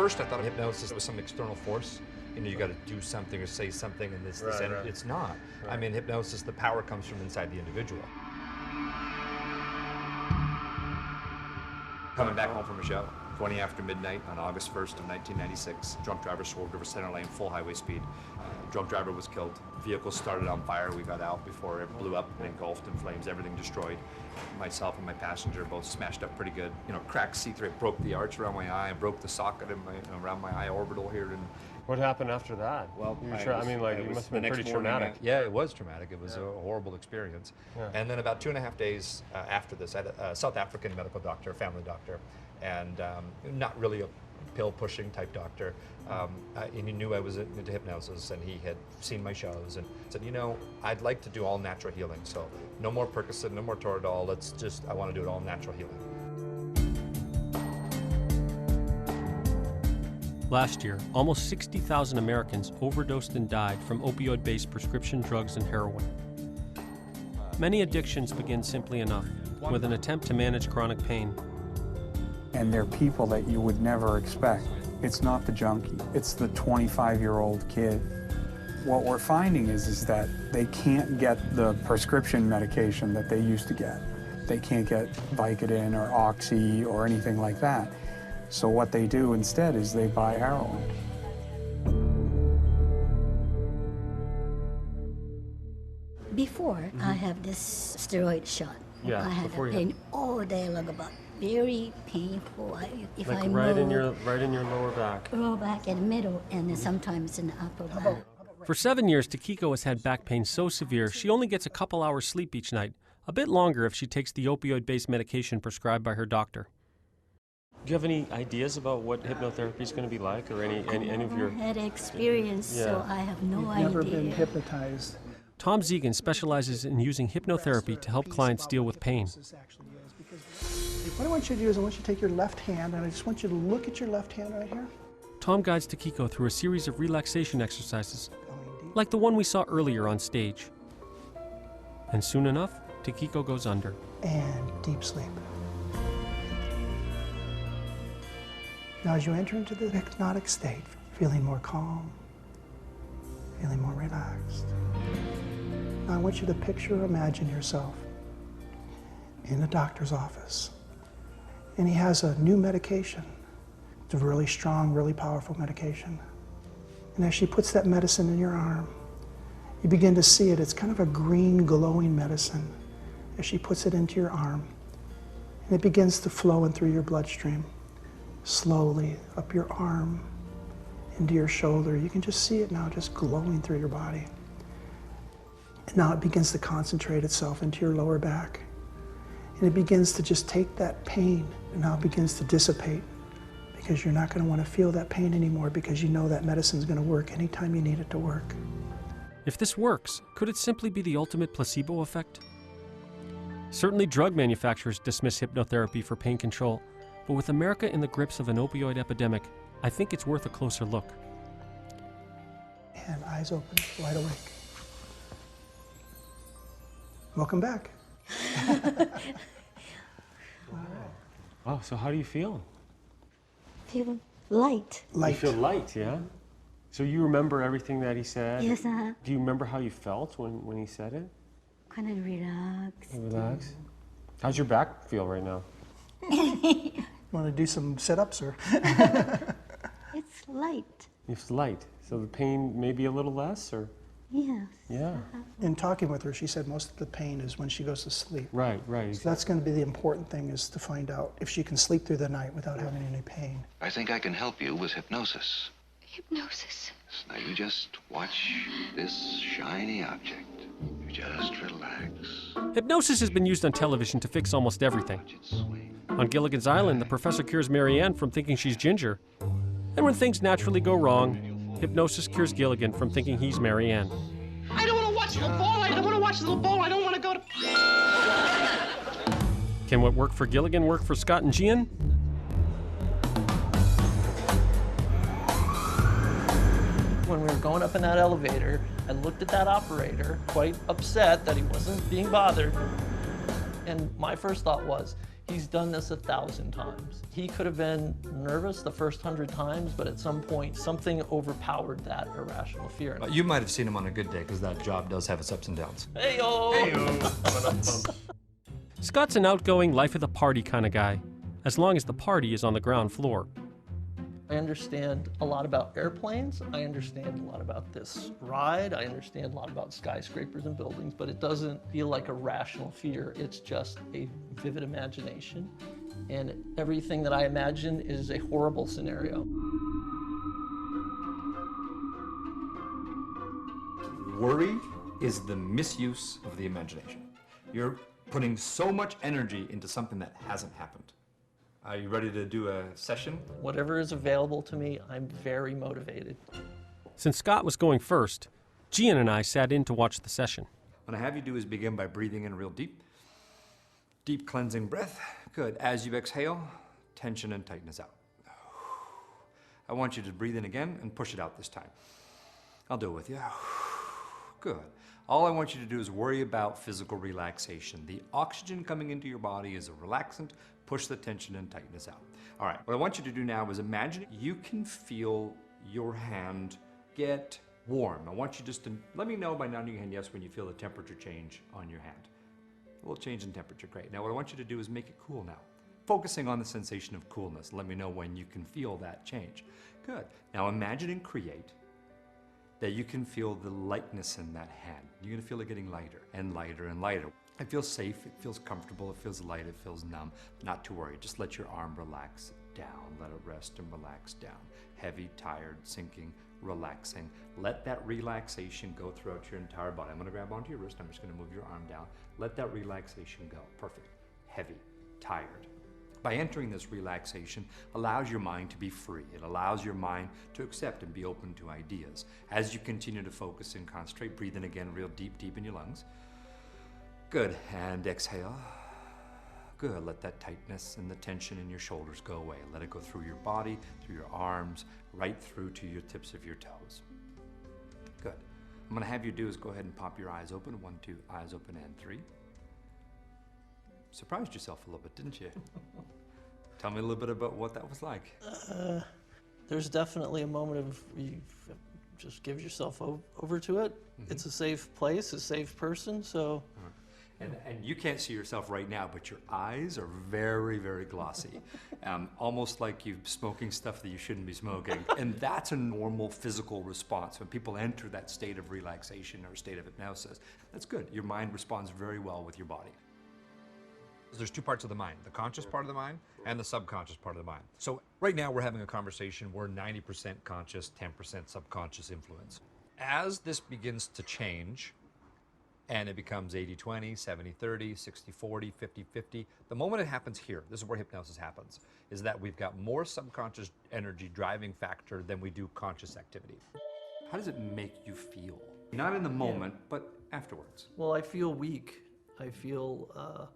first I thought hypnosis was some external force. You know, you got to do something or say something, and this Right. it's not. Right. I mean, hypnosis, the power comes from inside the individual. Coming back home from a show, 20 after midnight on August 1st of 1996. Drunk driver swerved over center lane, full highway speed. Drunk driver was killed. Vehicle started on fire. We got out before it blew up and engulfed in flames, everything destroyed. Myself and my passenger both smashed up pretty good. You know, cracked C3, broke the arch around my eye, broke the socket in around my eye orbital here. And What happened after that? well, it must have been pretty traumatic. Yeah, it was traumatic. It was a horrible experience. Yeah. And then about 2.5 days after this, I had a South African medical doctor, family doctor, and not really a pill-pushing type doctor. And he knew I was into hypnosis, and he had seen my shows and said, you know, I'd like to do all natural healing. So no more Percocet, no more Toradol. I want to do it all natural healing. Last year, almost 60,000 Americans overdosed and died from opioid-based prescription drugs and heroin. Many addictions begin simply enough, with an attempt to manage chronic pain. And they're people that you would never expect. It's not the junkie, it's the 25-year-old kid. What we're finding is that they can't get the prescription medication that they used to get. They can't get Vicodin or Oxy or anything like that. So what they do instead is they buy heroin. Before, I have this steroid shot. Yeah, I had before a you had- pain all day long, about very painful. If Like I right in move, your lower back. lower back and middle, and then sometimes in the upper back. For 7 years, Takiko has had back pain so severe she only gets a couple hours sleep each night, a bit longer if she takes the opioid-based medication prescribed by her doctor. Do you have any ideas about what hypnotherapy is going to be like, or any of your... I had experience, so Yeah. I have no You've idea. never been hypnotized. Tom Zegan specializes in using hypnotherapy to help clients deal with pain. What I want you to do is I want you to take your left hand, and I just want you to look at your left hand right here. Tom guides Takiko through a series of relaxation exercises, like the one we saw earlier on stage. And soon enough, Takiko goes under. And deep sleep. Now as you enter into the hypnotic state, feeling more calm, feeling more relaxed. Now I want you to picture or imagine yourself in a doctor's office. And he has a new medication. It's a really strong, really powerful medication. And as she puts that medicine in your arm, you begin to see it. It's kind of a green, glowing medicine as she puts it into your arm. And it begins to flow in through your bloodstream, slowly up your arm, into your shoulder. You can just see it now, just glowing through your body. And now it begins to concentrate itself into your lower back. And it begins to just take that pain, and now it begins to dissipate, because you're not going to want to feel that pain anymore, because you know that medicine's going to work anytime you need it to work. If this works, could it simply be the ultimate placebo effect? Certainly drug manufacturers dismiss hypnotherapy for pain control, but with America in the grips of an opioid epidemic, I think it's worth a closer look. And eyes open, wide awake. Welcome back. Oh, so how do you feel? Feel light. Light. You feel light, yeah? So you remember everything that he said? Yes, Do you remember how you felt when he said it? kind of relaxed. Relax. How's your back feel right now? Want to do some sit-ups or? It's light. It's light. So the pain may be a little less, or? Yes. Yeah. In talking with her, she said most of the pain is when she goes to sleep. Right. So that's going to be the important thing, is to find out if she can sleep through the night without having any pain. I think I can help you with hypnosis. Hypnosis. So now you just watch this shiny object. You just relax. Hypnosis has been used on television to fix almost everything. Watch it swing. On Gilligan's Island, the professor cures Marianne from thinking she's Ginger. And when things naturally go wrong, hypnosis cures Gilligan from thinking he's Marianne. I don't want to watch the ball. I don't want to watch the ball. I don't want to go to... Can what worked for Gilligan work for Scott and Gian? When we were going up in that elevator, I looked at that operator, quite upset that he wasn't being bothered. And my first thought was, He's done this 1,000 times. He could have been nervous the first 100 times, but at some point, something overpowered that irrational fear. You might have seen him on a good day, because that job does have its ups and downs. Hey-o! Scott's an outgoing, life of the party kind of guy, as long as the party is on the ground floor. I understand a lot about airplanes. I understand a lot about this ride. I understand a lot about skyscrapers and buildings, but it doesn't feel like a rational fear. It's just a vivid imagination. And everything that I imagine is a horrible scenario. Worry is the misuse of the imagination. You're putting so much energy into something that hasn't happened. Are you ready to do a session? Whatever is available to me, I'm very motivated. Since Scott was going first, Gian and I sat in to watch the session. What I have you do is begin by breathing in real deep. Deep cleansing breath. Good. As you exhale, tension and tightness out. I want you to breathe in again and push it out this time. I'll do it with you. Good. All I want you to do is worry about physical relaxation. The oxygen coming into your body is a relaxant. Push the tension and tightness out. All right, what I want you to do now is imagine you can feel your hand get warm. I want you just to let me know by nodding your hand yes when you feel the temperature change on your hand. A little change in temperature, great. Now what I want you to do is make it cool now. Focusing on the sensation of coolness. Let me know when you can feel that change. Good. Now imagine and create that you can feel the lightness in that hand. You're gonna feel it getting lighter and lighter and lighter. It feels safe, it feels comfortable, it feels light, it feels numb. Not to worry, just let your arm relax down. Let it rest and relax down. Heavy, tired, sinking, relaxing. Let that relaxation go throughout your entire body. I'm gonna grab onto your wrist, I'm just gonna move your arm down. Let that relaxation go. Perfect. Heavy, tired. By entering this relaxation, allows your mind to be free. It allows your mind to accept and be open to ideas. As you continue to focus and concentrate, breathe in again real deep, deep in your lungs. Good, and exhale. Good, let that tightness and the tension in your shoulders go away. Let it go through your body, through your arms, right through to your tips of your toes. Good. I'm gonna have you do is go ahead and pop your eyes open. 1, 2, eyes open, and 3. Surprised yourself a little bit, didn't you? Tell me a little bit about what that was like. There's definitely a moment of you just give yourself over to it. Mm-hmm. It's a safe place, a safe person, so. And you can't see yourself right now, but your eyes are very, very glossy. Almost like you're smoking stuff that you shouldn't be smoking. And that's a normal physical response. When people enter that state of relaxation or state of hypnosis, that's good. Your mind responds very well with your body. There's two parts of the mind, the conscious part of the mind and the subconscious part of the mind. So right now we're having a conversation, we're 90% conscious, 10% subconscious influence. As this begins to change, and it becomes 80-20, 70-30, 60-40, 50-50. The moment it happens here, this is where hypnosis happens, is that we've got more subconscious energy driving factor than we do conscious activity. How does it make you feel? Not in the moment, but afterwards. Well, I feel weak. I feel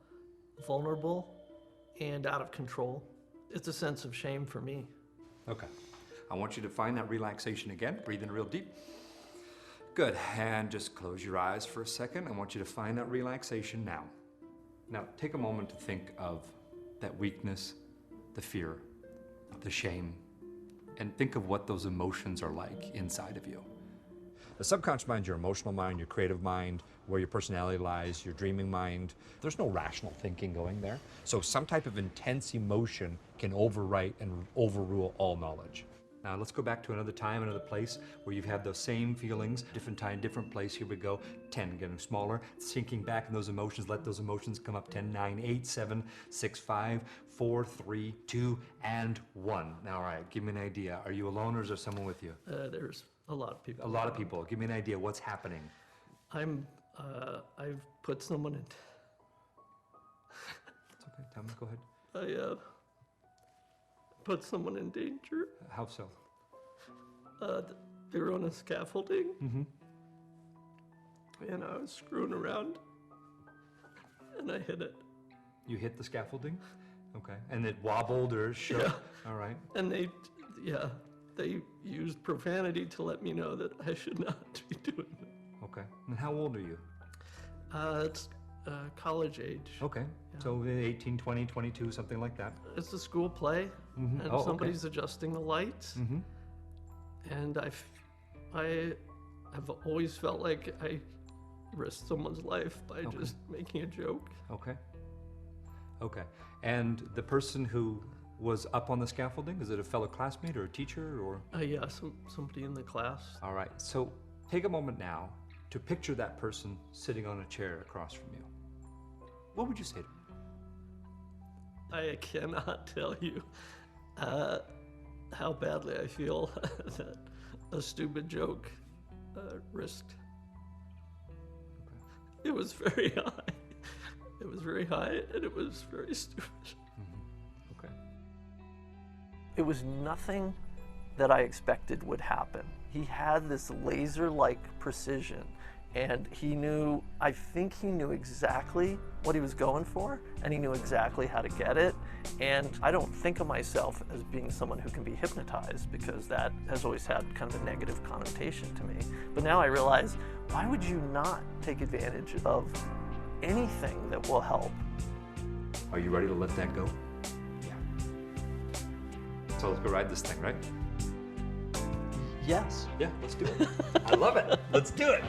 vulnerable and out of control. It's a sense of shame for me. Okay. I want you to find that relaxation again. Breathe in real deep. Good, and just close your eyes for a second. I want you to find that relaxation now. Now, take a moment to think of that weakness, the fear, the shame, and think of what those emotions are like inside of you. The subconscious mind, your emotional mind, your creative mind, where your personality lies, your dreaming mind. There's no rational thinking going there. So some type of intense emotion can overwrite and overrule all knowledge. Now let's go back to another time, another place where you've had those same feelings, different time, different place. Here we go. 10, getting smaller, sinking back in those emotions. Let those emotions come up. 10, 9, 8, 7, 6, 5, 4, 3, 2, and 1. Now, all right, give me an idea. Are you alone or is there someone with you? There's a lot of people. A lot of people. Give me an idea. What's happening? I've put someone in. It's okay. Tell me. Go ahead. I put someone in danger. How so? They were on a scaffolding. Mm-hmm. And I was screwing around. And I hit it. You hit the scaffolding? Okay. And it wobbled or shook? Yeah. All right. And they used profanity to let me know that I should not be doing it. Okay. And how old are you? It's college age. Okay. Yeah. So 18, 20, 22, something like that. It's a school play, Mhm. and Oh, okay. somebody's adjusting the lights, Mm-hmm. and I have always felt like I risked someone's life by Okay. just making a joke. Okay. Okay. And the person who was up on the scaffolding, is it a fellow classmate or a teacher or? Yeah, somebody in the class. All right. So take a moment now to picture that person sitting on a chair across from you. What would you say to them? I cannot tell you how badly I feel that a stupid joke risked. It was very high. It was very high, and it was very stupid. Okay. It was nothing that I expected would happen. He had this laser-like precision, and I think he knew exactly what he was going for, and he knew exactly how to get it. And I don't think of myself as being someone who can be hypnotized, because that has always had kind of a negative connotation to me. But now I realize, why would you not take advantage of anything that will help? Are you ready to let that go? Yeah. So let's go ride this thing, right? Yes. Yeah, let's do it. I love it. Let's do it.